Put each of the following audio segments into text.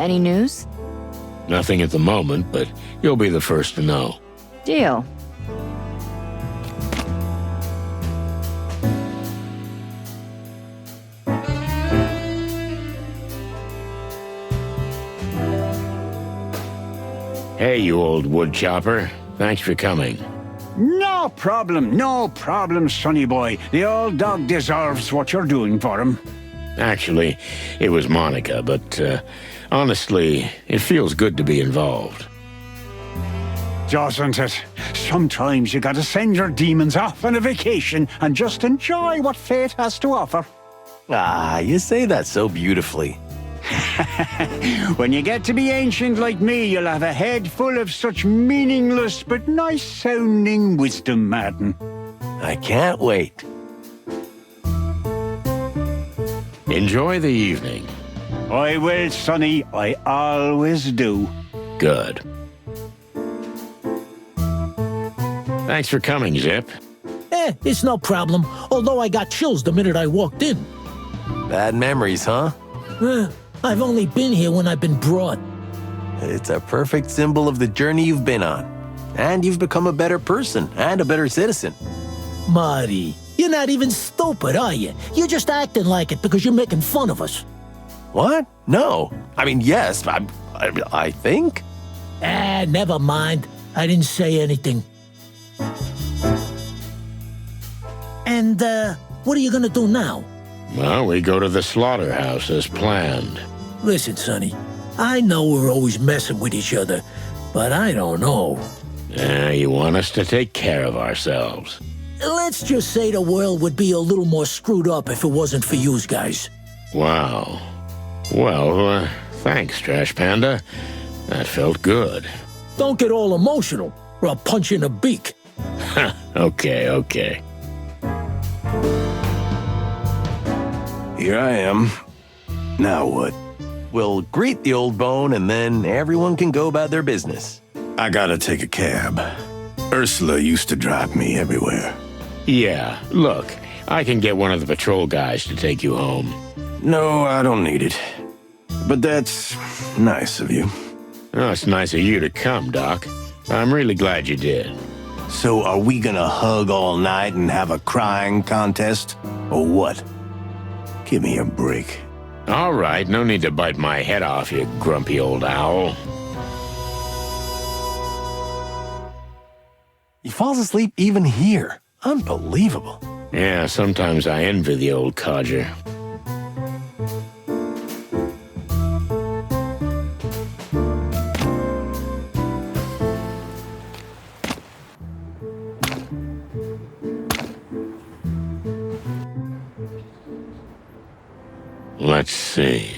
Any news? Nothing at the moment, but you'll be the first to know. Deal. Hey, you old wood chopper. Thanks for coming. No problem, sonny boy. The old dog deserves what you're doing for him. Actually, it was Monica, but honestly, it feels good to be involved. Doesn't it? Sometimes you gotta send your demons off on a vacation and just enjoy what fate has to offer. Ah, you say that so beautifully. When you get to be ancient like me, you'll have a head full of such meaningless but nice-sounding wisdom, Martin. I can't wait. Enjoy the evening. I will, sonny. I always do. Good. Thanks for coming, Zip. It's no problem, although I got chills the minute I walked in. Bad memories, huh? I've only been here when I've been brought. It's a perfect symbol of the journey you've been on. And you've become a better person and a better citizen. Marty, you're not even stupid, are you? You're just acting like it because you're making fun of us. What? No. I mean, yes, I think. Never mind. I didn't say anything. And, what are you gonna do now? Well, we go to the slaughterhouse as planned. Listen, Sonny, I know we're always messing with each other, but I don't know. You want us to take care of ourselves. Let's just say the world would be a little more screwed up if it wasn't for yous guys. Wow. Well, thanks, Trash Panda. That felt good. Don't get all emotional, or I'll punch you in the beak. Okay. Here I am. Now what? We'll greet the old bone and then everyone can go about their business. I gotta take a cab. Ursula used to drive me everywhere. Yeah, look, I can get one of the patrol guys to take you home. No, I don't need it. But that's nice of you. Oh, it's nice of you to come, Doc. I'm really glad you did. So are we gonna hug all night and have a crying contest? Or what? Give me a break. All right, no need to bite my head off, you grumpy old owl. He falls asleep even here. Unbelievable. Yeah, sometimes I envy the old codger. Let's see.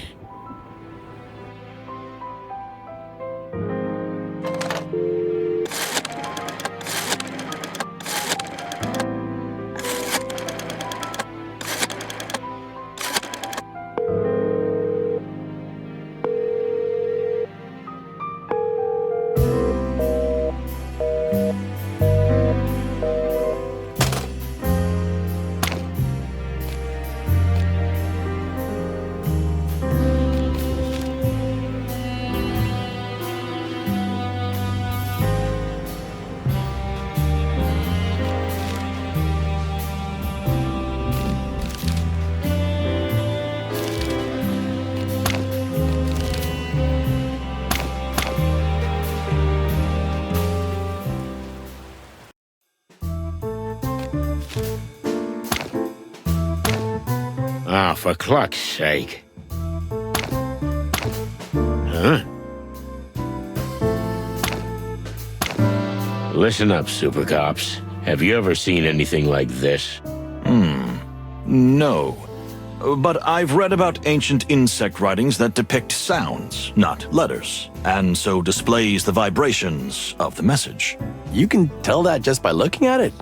Ah, for cluck's sake. Huh? Listen up, Super Cops. Have you ever seen anything like this? No. But I've read about ancient insect writings that depict sounds, not letters, and so displays the vibrations of the message. You can tell that just by looking at it.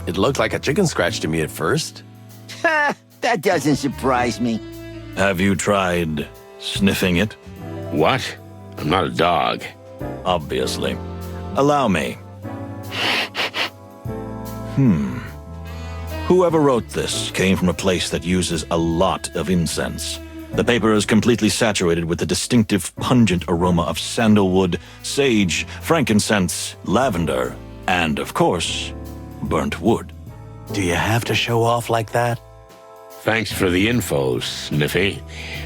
It looked like a chicken scratch to me at first. That doesn't surprise me. Have you tried sniffing it? What? I'm not a dog. Obviously. Allow me. Whoever wrote this came from a place that uses a lot of incense. The paper is completely saturated with the distinctive pungent aroma of sandalwood, sage, frankincense, lavender, and, of course, burnt wood. Do you have to show off like that? Thanks for the info, Sniffy.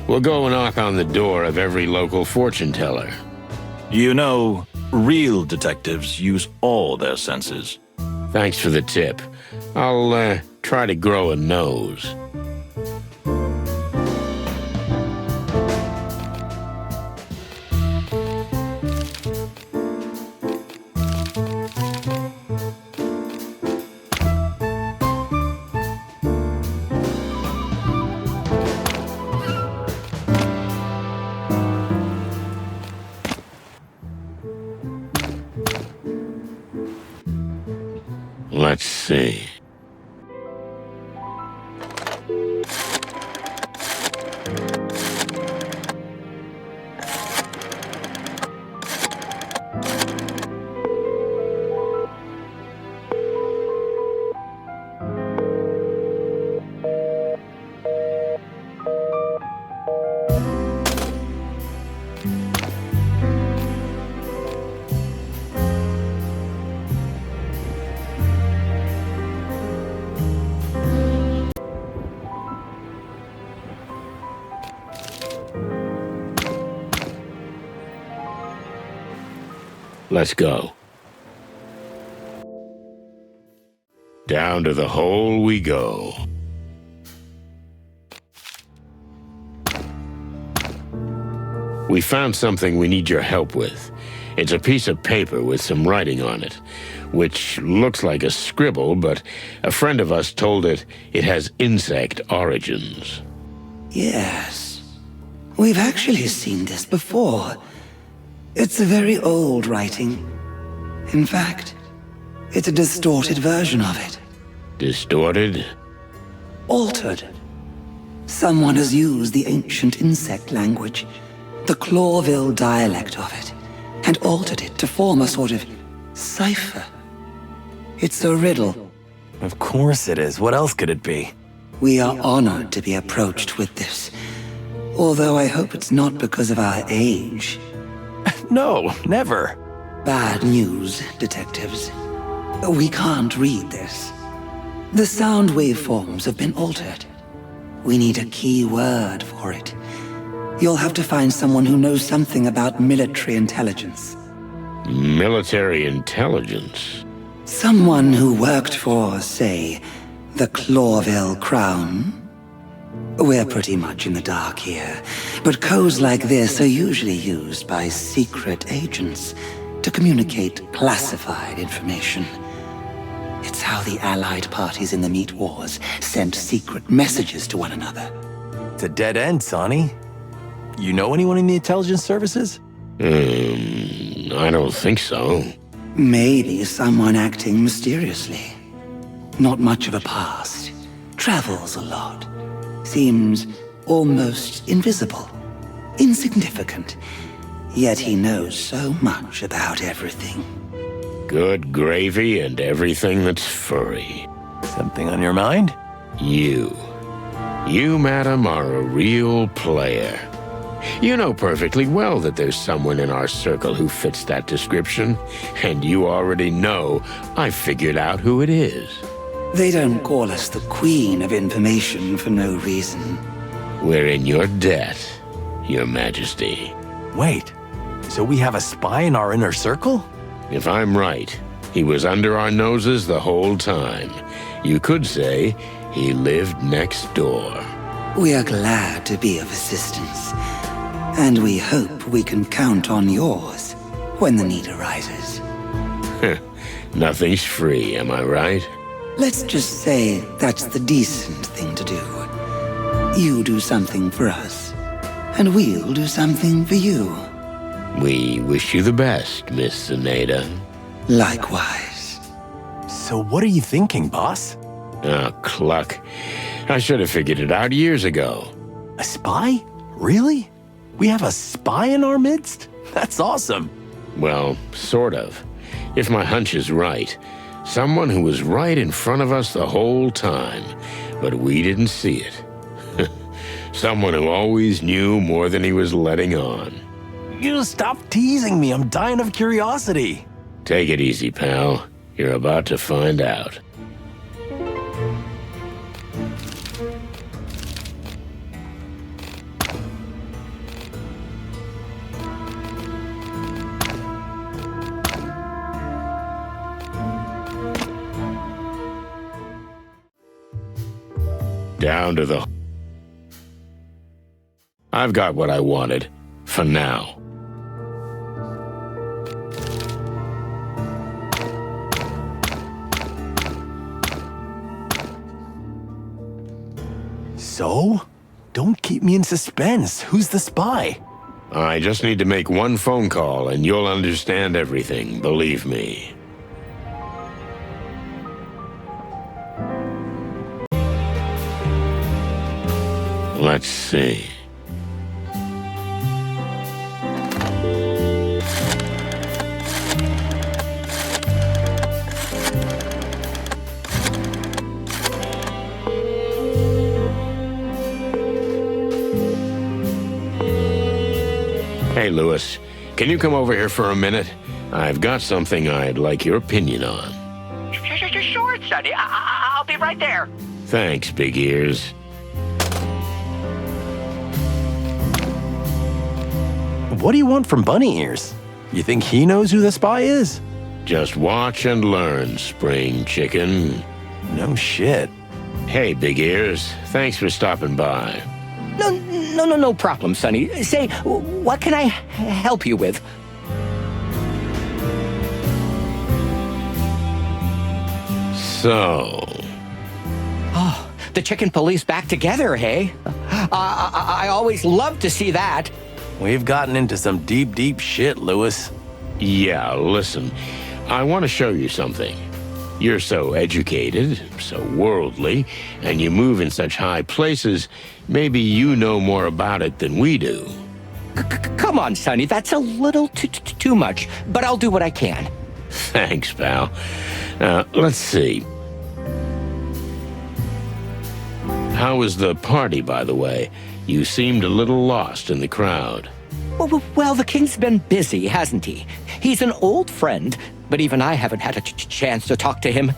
We'll go and knock on the door of every local fortune teller. You know, real detectives use all their senses. Thanks for the tip. I'll try to grow a nose. Let's see. Let's go. Down to the hole we go. We found something we need your help with. It's a piece of paper with some writing on it, which looks like a scribble, but a friend of us told it has insect origins. Yes. We've actually seen this before. It's a very old writing. In fact, it's a distorted version of it. Distorted? Altered. Someone has used the ancient insect language, the Clawville dialect of it, and altered it to form a sort of cipher. It's a riddle. Of course it is. What else could it be? We are honored to be approached with this, although I hope it's not because of our age. No, never. Bad news, detectives. We can't read this. The sound waveforms have been altered. We need a key word for it. You'll have to find someone who knows something about military intelligence. Military intelligence? Someone who worked for, say, the Clawville Crown. We're pretty much in the dark here, but codes like this are usually used by secret agents to communicate classified information. It's how the Allied parties in the Meat Wars sent secret messages to one another. It's a dead end, Sonny. You know anyone in the intelligence services? I don't think so. Maybe someone acting mysteriously. Not much of a past. Travels a lot. Seems almost invisible. Insignificant. Yet he knows so much about everything. Good gravy and everything that's furry. Something on your mind? You, madam, are a real player. You know perfectly well that there's someone in our circle who fits that description, and you already know I figured out who it is. They don't call us the Queen of Information for no reason. We're in your debt, Your Majesty. Wait, so we have a spy in our inner circle? If I'm right, he was under our noses the whole time. You could say he lived next door. We are glad to be of assistance. And we hope we can count on yours when the need arises. Nothing's free, am I right? Let's just say that's the decent thing to do. You do something for us, and we'll do something for you. We wish you the best, Miss Zenaida. Likewise. So what are you thinking, boss? Oh, cluck. I should have figured it out years ago. A spy? Really? We have a spy in our midst? That's awesome. Well, sort of. If my hunch is right, someone who was right in front of us the whole time, but we didn't see it. Someone who always knew more than he was letting on. You stop teasing me. I'm dying of curiosity. Take it easy, pal. You're about to find out. Down to the... I've got what I wanted. For now. So? Don't keep me in suspense. Who's the spy? I just need to make one phone call and you'll understand everything, believe me. Let's see. Hey, Lewis, can you come over here for a minute? I've got something I'd like your opinion on. Sure, Sonny. I'll be right there. Thanks, Big Ears. What do you want from Bunny Ears? You think he knows who the spy is? Just watch and learn, Spring Chicken. No shit. Hey, Big Ears, thanks for stopping by. No problem, Sonny. Say, what can I help you with? So... Oh, the chicken police back together, hey? I always love to see that. We've gotten into some deep shit, Lewis. Yeah, listen, I want to show you something. You're so educated, so worldly, and you move in such high places, maybe you know more about it than we do. Come on, Sonny, that's a little too much, but I'll do what I can. Thanks, pal. Let's see. How was the party, by the way? You seemed a little lost in the crowd. Well, the king's been busy, hasn't he? He's an old friend, but even I haven't had a chance to talk to him.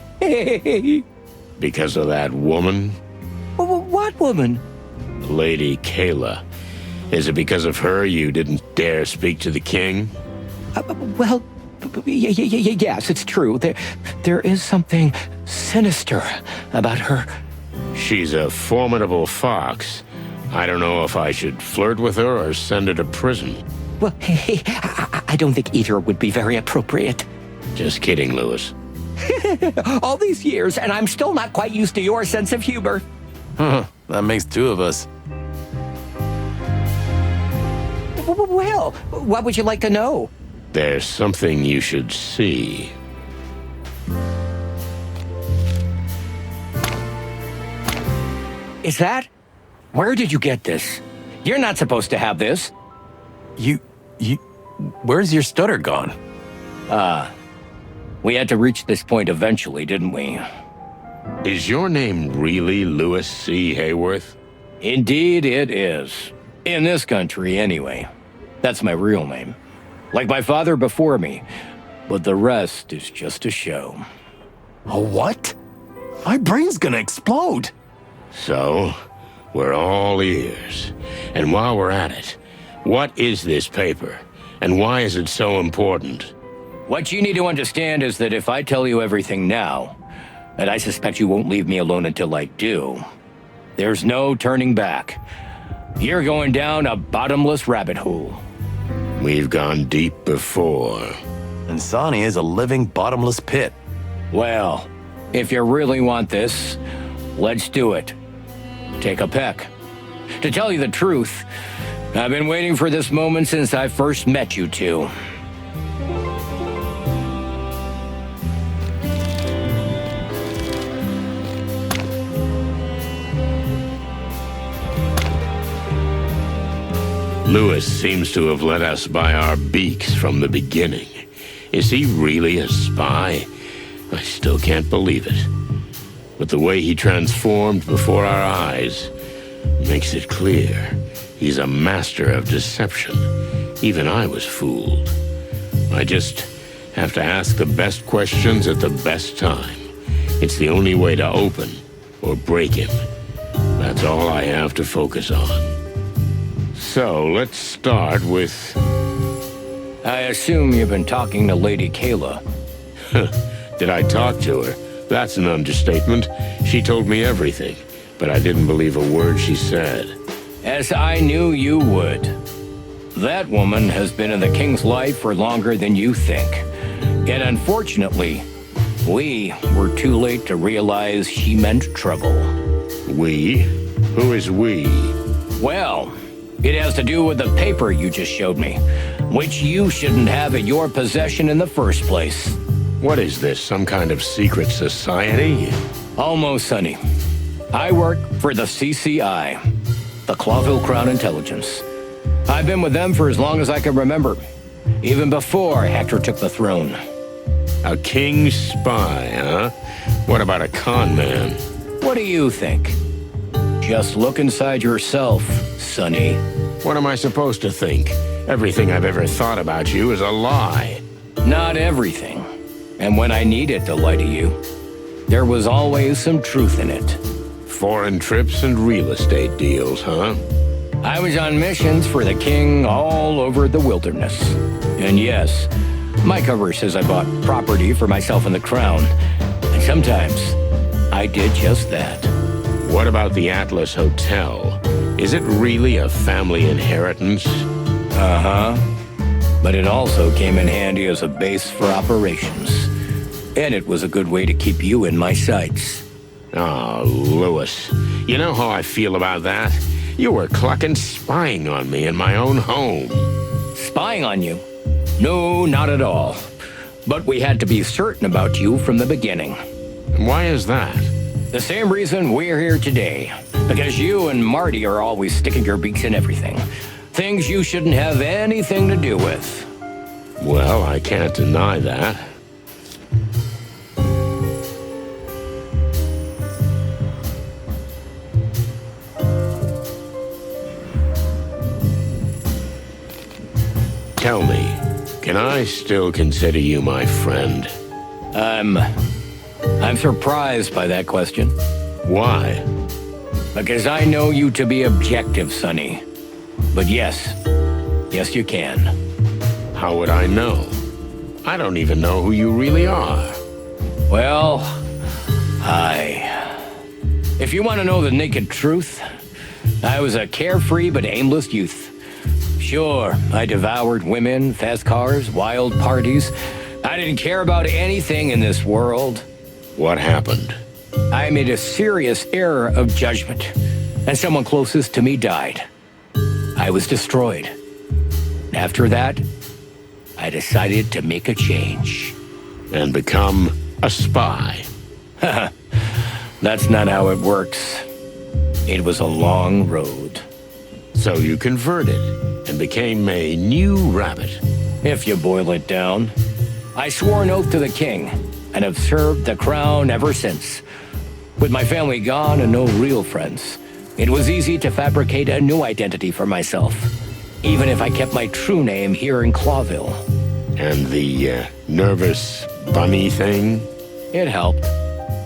Because of that woman? What woman? Lady Kayla. Is it because of her you didn't dare speak to the king? Well, yes, it's true. There is something sinister about her. She's a formidable fox. I don't know if I should flirt with her or send her to prison. Well, I don't think either would be very appropriate. Just kidding, Lewis. All these years, and I'm still not quite used to your sense of humor. Huh, that makes two of us. Well, what would you like to know? There's something you should see. Is that? Where did you get this? You're not supposed to have this. Where's your stutter gone? We had to reach this point eventually, didn't we? Is your name really Lewis C. Hayworth? Indeed it is. In this country, anyway. That's my real name. Like my father before me. But the rest is just a show. A what? My brain's gonna explode. So, we're all ears. And while we're at it, what is this paper? And why is it so important? What you need to understand is that if I tell you everything now, and I suspect you won't leave me alone until I do, there's no turning back. You're going down a bottomless rabbit hole. We've gone deep before. And Sonny is a living bottomless pit. Well, if you really want this, let's do it. Take a peck. To tell you the truth, I've been waiting for this moment since I first met you two. Lewis seems to have led us by our beaks from the beginning. Is he really a spy? I still can't believe it. But the way he transformed before our eyes, Makes it clear. He's a master of deception. Even I was fooled. I just have to ask the best questions at the best time. It's the only way to open or break him. That's all I have to focus on. So, let's start with... I assume you've been talking to Lady Kayla. Did I talk to her? That's an understatement. She told me everything, but I didn't believe a word she said. As I knew you would. That woman has been in the king's life for longer than you think. Yet unfortunately, we were too late to realize she meant trouble. We? Who is we? Well, it has to do with the paper you just showed me, which you shouldn't have in your possession in the first place. What is this, some kind of secret society? Almost, Sonny. I work for the CCI, the Clawville Crown Intelligence. I've been with them for as long as I can remember, even before Hector took the throne. A king's spy, huh? What about a con man? What do you think? Just look inside yourself, Sonny. What am I supposed to think? Everything I've ever thought about you is a lie. Not everything. And when I needed to lie to you, there was always some truth in it. Foreign trips and real estate deals, huh? I was on missions for the king all over the wilderness. And yes, my cover says I bought property for myself and the crown. And sometimes, I did just that. What about the Atlas Hotel? Is it really a family inheritance? Uh-huh. But it also came in handy as a base for operations. And it was a good way to keep you in my sights. Oh, Lewis. You know how I feel about that? You were clucking spying on me in my own home. Spying on you? No, not at all. But we had to be certain about you from the beginning. Why is that? The same reason we're here today. Because you and Marty are always sticking your beaks in everything. Things you shouldn't have anything to do with. Well, I can't deny that. Tell me, can I still consider you my friend? I'm surprised by that question. Why? Because I know you to be objective, Sonny. But yes you can. How would I know? I don't even know who you really are. Well, if you want to know the naked truth, I was a carefree but aimless youth. Sure, I devoured women, fast cars, wild parties. I didn't care about anything in this world. What happened? I made a serious error of judgment, and someone closest to me died. I was destroyed. After that, I decided to make a change. And become a spy. That's not how it works. It was a long road. So you converted and became a new rabbit. If you boil it down. I swore an oath to the king and have served the crown ever since. With my family gone and no real friends, it was easy to fabricate a new identity for myself, even if I kept my true name here in Clawville. And the nervous bunny thing? It helped.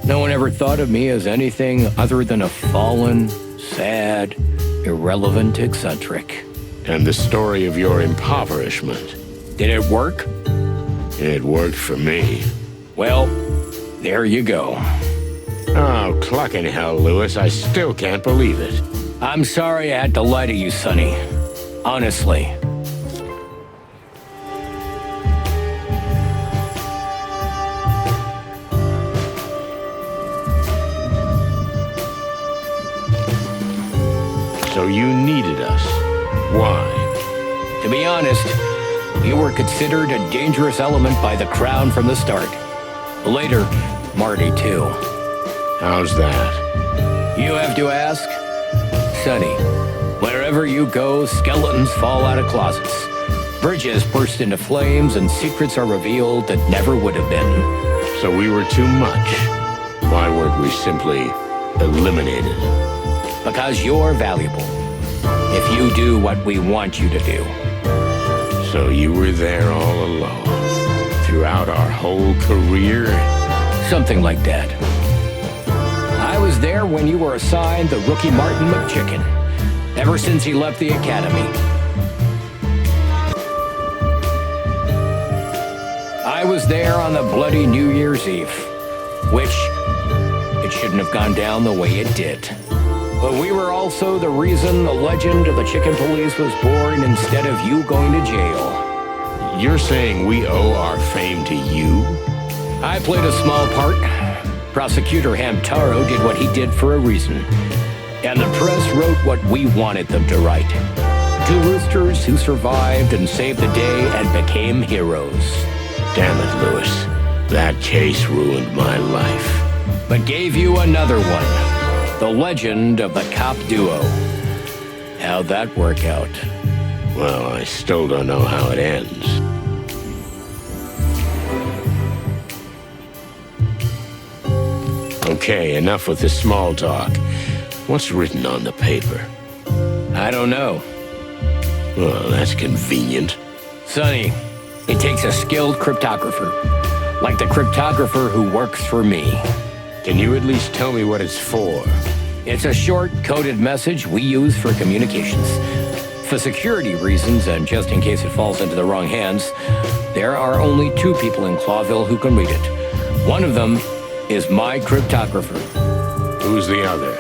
No one ever thought of me as anything other than a fallen, sad, irrelevant eccentric. And the story of your impoverishment. Did it work? It worked for me. Well, there you go. Oh, clucking hell, Lewis. I still can't believe it. I'm sorry I had to lie to you, Sonny. Honestly. So you needed us. Why? To be honest, you were considered a dangerous element by the crown from the start. Later, Marty too. How's that? You have to ask? Sonny, wherever you go, skeletons fall out of closets. Bridges burst into flames and secrets are revealed that never would have been. So we were too much. Why weren't we simply eliminated? Because you're valuable. If you do what we want you to do. So you were there all along, throughout our whole career? Something like that. I was there when you were assigned the rookie Martin McChicken, ever since he left the academy. I was there on the bloody New Year's Eve, which it shouldn't have gone down the way it did. But we were also the reason the legend of the Chicken Police was born instead of you going to jail. You're saying we owe our fame to you? I played a small part. Prosecutor Hamtaro did what he did for a reason. And the press wrote what we wanted them to write. Two roosters who survived and saved the day and became heroes. Damn it, Lewis. That case ruined my life. But gave you another one. The legend of the cop duo. How'd that work out? Well, I still don't know how it ends. Okay, enough with the small talk. What's written on the paper? I don't know. Well, that's convenient. Sonny, it takes a skilled cryptographer. Like the cryptographer who works for me. Can you at least tell me what it's for? It's a short, coded message we use for communications. For security reasons, and just in case it falls into the wrong hands, there are only two people in Clawville who can read it. One of them is my cryptographer. Who's the other?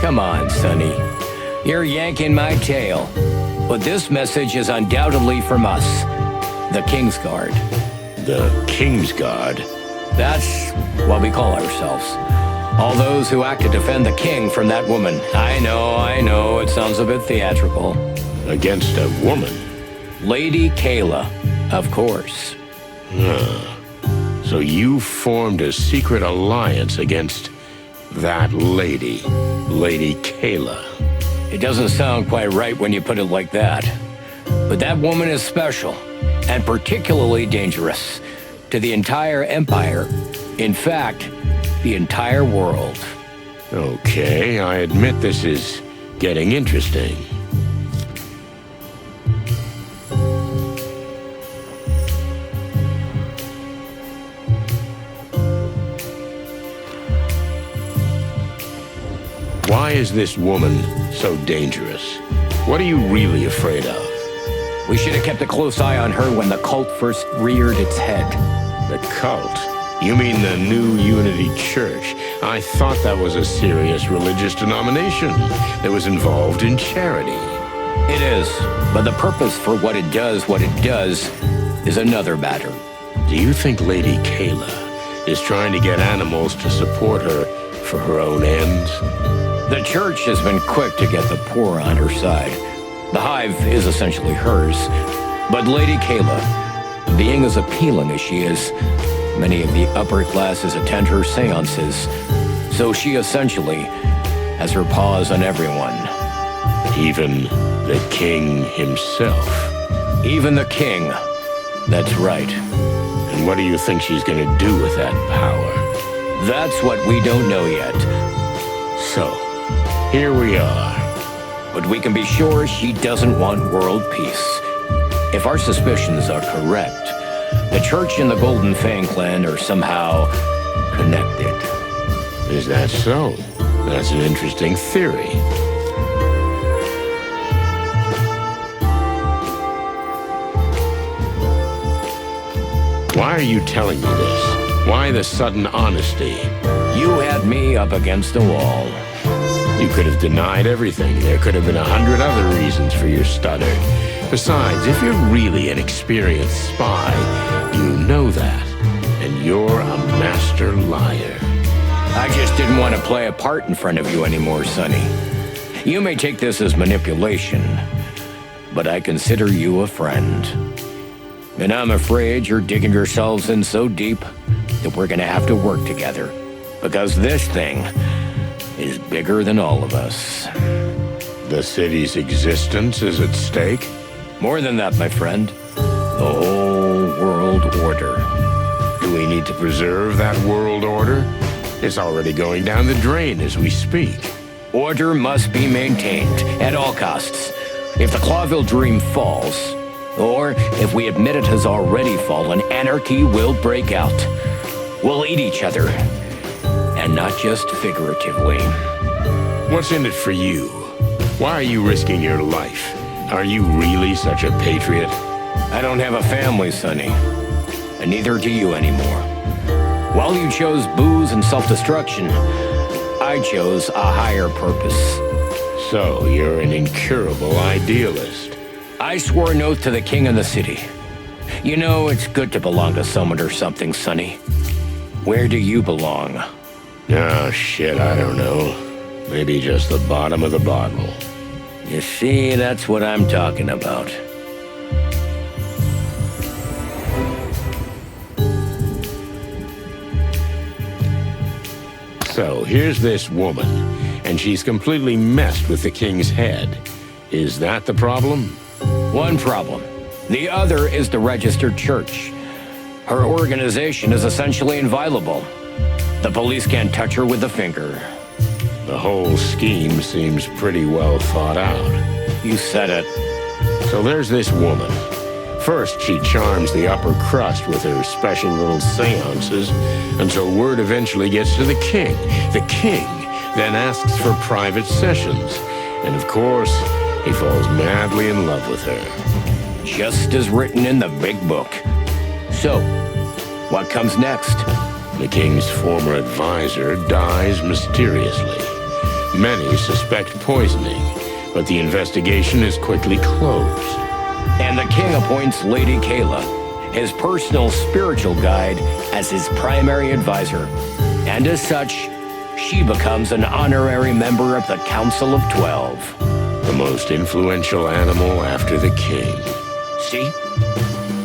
Come on, Sonny. You're yanking my tail. But this message is undoubtedly from us, the King's Guard. The King's Guard? That's what we call ourselves. All those who act to defend the king from that woman. I know, it sounds a bit theatrical. Against a woman? Lady Kayla, of course. So you formed a secret alliance against that lady, Lady Kayla. It doesn't sound quite right when you put it like that. But that woman is special, and particularly dangerous to the entire empire. In fact, the entire world. Okay, I admit this is getting interesting. Why is this woman so dangerous? What are you really afraid of? We should have kept a close eye on her when the cult first reared its head. The cult? You mean the New Unity Church? I thought that was a serious religious denomination that was involved in charity. It is, but the purpose for what it does, is another matter. Do you think Lady Kayla is trying to get animals to support her for her own ends? The church has been quick to get the poor on her side. The Hive is essentially hers. But Lady Kayla, being as appealing as she is, many of the upper classes attend her seances, so she essentially has her paws on everyone. Even the king himself? Even the king. That's right. And what do you think she's going to do with that power? That's what we don't know yet. So, here we are. But we can be sure she doesn't want world peace. If our suspicions are correct, the church and the Golden Fang clan are somehow connected. Is that so? That's an interesting theory. Why are you telling me this? Why the sudden honesty? You had me up against the wall. You could have denied everything. There could have been 100 other reasons for your stutter. Besides, if you're really an experienced spy, you know that. And you're a master liar. I just didn't want to play a part in front of you anymore, Sonny. You may take this as manipulation, but I consider you a friend. And I'm afraid you're digging yourselves in so deep that we're gonna have to work together. Because this thing is bigger than all of us. The city's existence is at stake? More than that, my friend. The whole world order. Do we need to preserve that world order? It's already going down the drain as we speak. Order must be maintained at all costs. If the Clawville dream falls, or if we admit it has already fallen, anarchy will break out. We'll eat each other, and not just figuratively. What's in it for you? Why are you risking your life? Are you really such a patriot? I don't have a family, Sonny. And neither do you anymore. While you chose booze and self-destruction, I chose a higher purpose. So, you're an incurable idealist. I swore an oath to the king of the city. You know, it's good to belong to someone or something, Sonny. Where do you belong? Oh, shit, I don't know. Maybe just the bottom of the bottle. You see, that's what I'm talking about. So, here's this woman, and she's completely messed with the king's head. Is that the problem? One problem. The other is the registered church. Her organization is essentially inviolable. The police can't touch her with a finger. The whole scheme seems pretty well thought out. You said it. So there's this woman. First, she charms the upper crust with her special little seances until word eventually gets to the king. The king then asks for private sessions. And of course, he falls madly in love with her. Just as written in the big book. So, what comes next? The king's former advisor dies mysteriously. Many suspect poisoning, but the investigation is quickly closed. And the king appoints Lady Kayla, his personal spiritual guide, as his primary advisor. And as such, she becomes an honorary member of the Council of 12. The most influential animal after the king. See?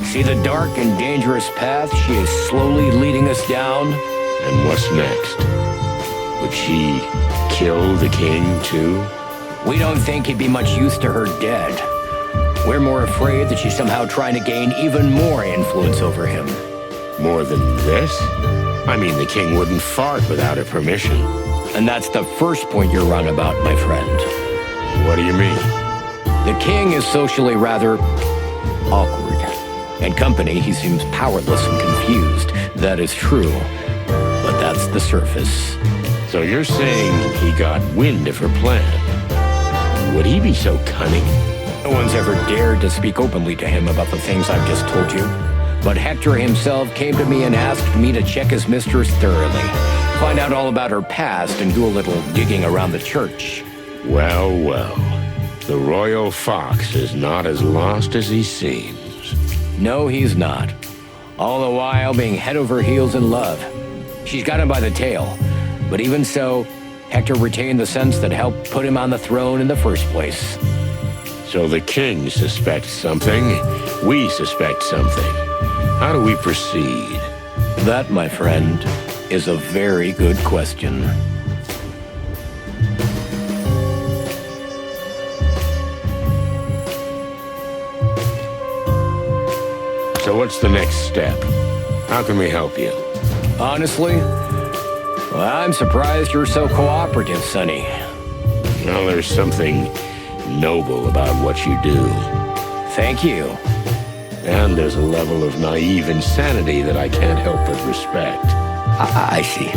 See the dark and dangerous path she is slowly leading us down? And what's next? Would she kill the king, too? We don't think he'd be much use to her dead. We're more afraid that she's somehow trying to gain even more influence over him. More than this? I mean, the king wouldn't fart without her permission. And that's the first point you're wrong about, my friend. What do you mean? The king is socially rather awkward. In company, he seems powerless and confused. That is true. But that's the surface. So you're saying he got wind of her plan? Would he be so cunning? No one's ever dared to speak openly to him about the things I've just told you. But Hector himself came to me and asked me to check his mistress thoroughly, find out all about her past, and do a little digging around the church. Well, well. The royal fox is not as lost as he seems. No, he's not. All the while being head over heels in love. She's got him by the tail. But even so, Hector retained the sense that helped put him on the throne in the first place. So the king suspects something, we suspect something. How do we proceed? That, my friend, is a very good question. So what's the next step? How can we help you? Honestly, well, I'm surprised you're so cooperative, Sonny. Well, there's something noble about what you do. Thank you. And there's a level of naive insanity that I can't help but respect. I see.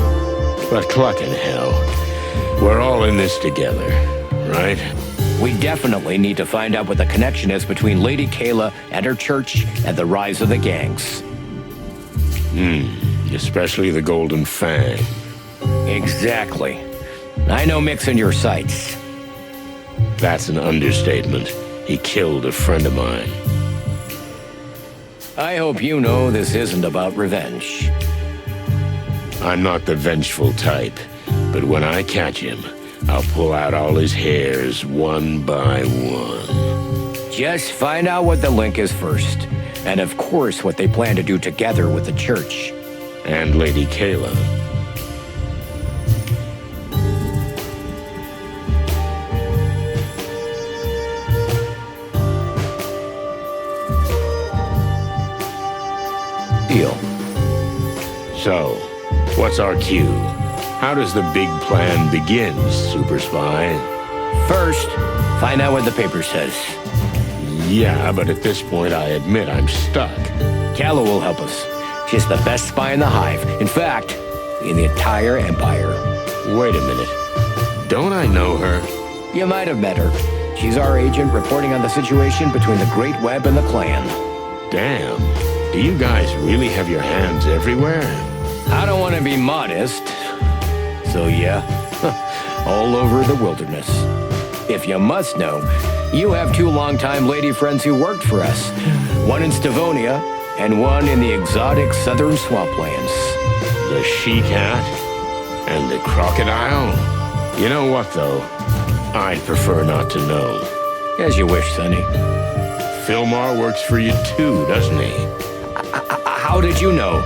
But clucking hell, we're all in this together, right? We definitely need to find out what the connection is between Lady Kayla and her church and the rise of the gangs. Especially the Golden Fang. Exactly. I know Mick's in your sights. That's an understatement. He killed a friend of mine. I hope you know this isn't about revenge. I'm not the vengeful type, but when I catch him, I'll pull out all his hairs one by one. Just find out what the link is first. And of course, what they plan to do together with the church. And Lady Kayla. Deal. So, what's our cue? How does the big plan begin, Super Spy? First, find out what the paper says. Yeah, but at this point I admit I'm stuck. Calla will help us. She's the best spy in the Hive. In fact, in the entire Empire. Wait a minute. Don't I know her? You might have met her. She's our agent reporting on the situation between the Great Web and the Clan. Damn. Do you guys really have your hands everywhere? I don't want to be modest. So yeah, all over the wilderness. If you must know, you have two longtime lady friends who worked for us. One in Stavonia, and one in the exotic southern swamplands. The she-cat and the crocodile? You know what, though? I'd prefer not to know. As you wish, Sonny. Film-noir works for you too, doesn't he? How did you know?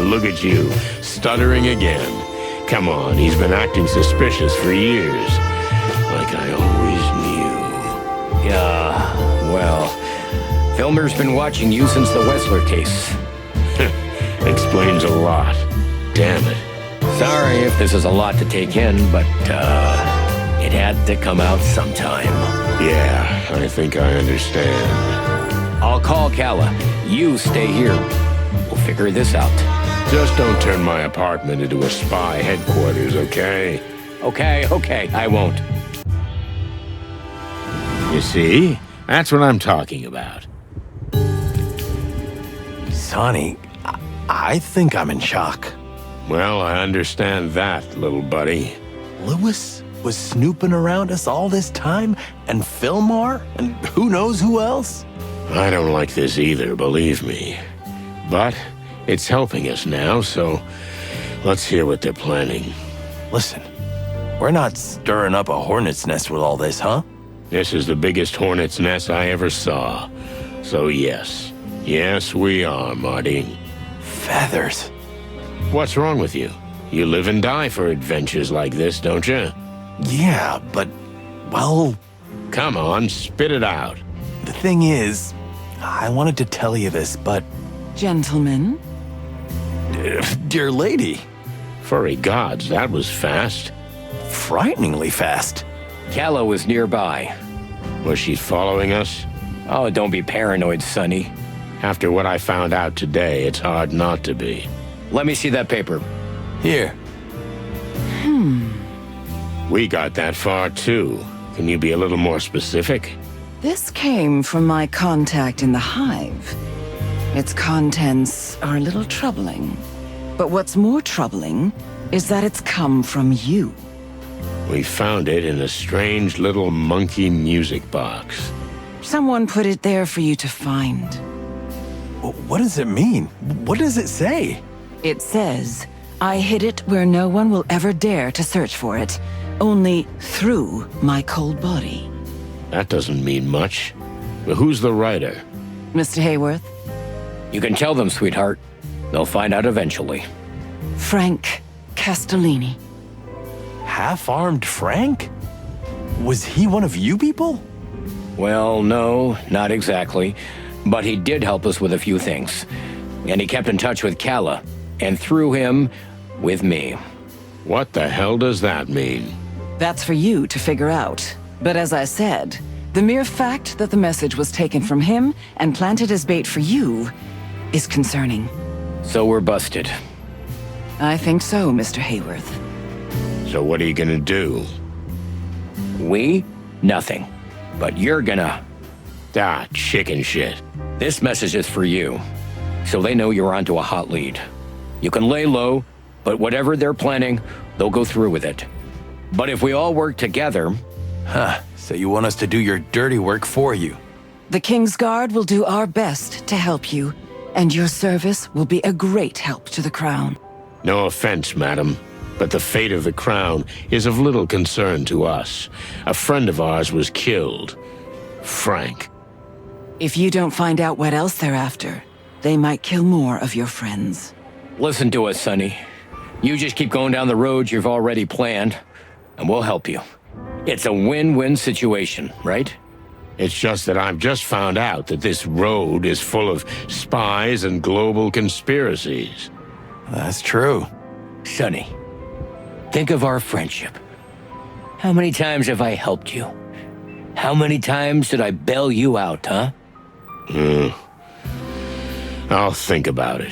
Look at you, stuttering again. Come on, he's been acting suspicious for years. Like I always knew. Yeah, well, Filmer's been watching you since the Wessler case. Explains a lot. Damn it. Sorry if this is a lot to take in, but, it had to come out sometime. Yeah, I think I understand. I'll call Calla. You stay here. We'll figure this out. Just don't turn my apartment into a spy headquarters, okay? Okay, I won't. You see? That's what I'm talking about. Sonny, I think I'm in shock. Well, I understand that, little buddy. Lewis was snooping around us all this time, and Fillmore, and who knows who else? I don't like this either, believe me. But it's helping us now, so let's hear what they're planning. Listen, we're not stirring up a hornet's nest with all this, huh? This is the biggest hornet's nest I ever saw. So yes. Yes, we are, Marty. Feathers. What's wrong with you? You live and die for adventures like this, don't you? Yeah, but, well... Come on, spit it out. The thing is, I wanted to tell you this, but... Gentlemen? Dear lady. Furry gods, that was fast. Frighteningly fast. Calla was nearby. Was she following us? Oh, don't be paranoid, Sonny. After what I found out today, it's hard not to be. Let me see that paper. Here. We got that far, too. Can you be a little more specific? This came from my contact in the Hive. Its contents are a little troubling. But what's more troubling is that it's come from you. We found it in a strange little monkey music box. Someone put it there for you to find. What does it mean? What does it say? It says, I hid it where no one will ever dare to search for it, only through my cold body. That doesn't mean much. But who's the writer? Mr. Hayworth? You can tell them, sweetheart. They'll find out eventually. Frank Castellini. Half-armed Frank? Was he one of you people? Well, no, not exactly. But he did help us with a few things. And he kept in touch with Calla, and through him, with me. What the hell does that mean? That's for you to figure out. But as I said, the mere fact that the message was taken from him and planted as bait for you is concerning. So we're busted. I think so, Mr. Hayworth. So what are you gonna do? We? Nothing. But you're gonna... Ah, chicken shit. This message is for you, so they know you're onto a hot lead. You can lay low, but whatever they're planning, they'll go through with it. But if we all work together... Huh, so you want us to do your dirty work for you? The King's Guard will do our best to help you, and your service will be a great help to the Crown. No offense, madam, but the fate of the Crown is of little concern to us. A friend of ours was killed. Frank. If you don't find out what else they're after, they might kill more of your friends. Listen to us, Sonny. You just keep going down the road you've already planned, and we'll help you. It's a win-win situation, right? It's just that I've just found out that this road is full of spies and global conspiracies. That's true. Sonny, Think of our friendship. How many times have I helped you? How many times did I bail you out, huh? I'll think about it.